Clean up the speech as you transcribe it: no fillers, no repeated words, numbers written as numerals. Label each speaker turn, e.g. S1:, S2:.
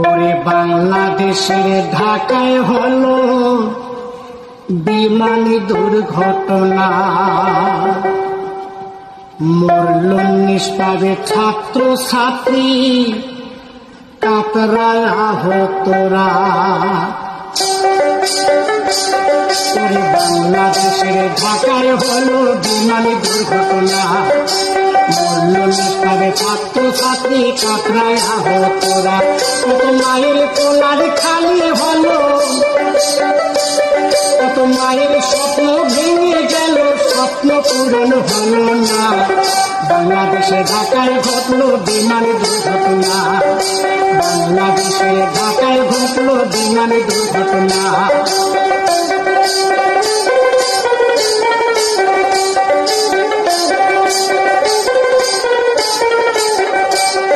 S1: ওরে বাংলাদেশের ঢাকায় হলো বিমান দুর্ঘটনা, মরল নিষ্পাবে ছাত্র ছাত্রী, কাতরায় আহতরা। ওরে বাংলাদেশের ঢাকায় হলো বিমান দুর্ঘটনা, মরল নিষ্পাবে ছাত্র ছাত্রী, কাতরায় আহতরা। কত মায়ের কোলার খালি হলো, কত মায়ের স্বপ্ন ভেঙে গেল, স্বপ্ন পূরণ হলো না। বাংলাদেশে ঢাকায় ঘটলো বিমান দুর্ঘটনা, বাংলাদেশে ঢাকায় ঘটলো বিমান দুর্ঘটনা।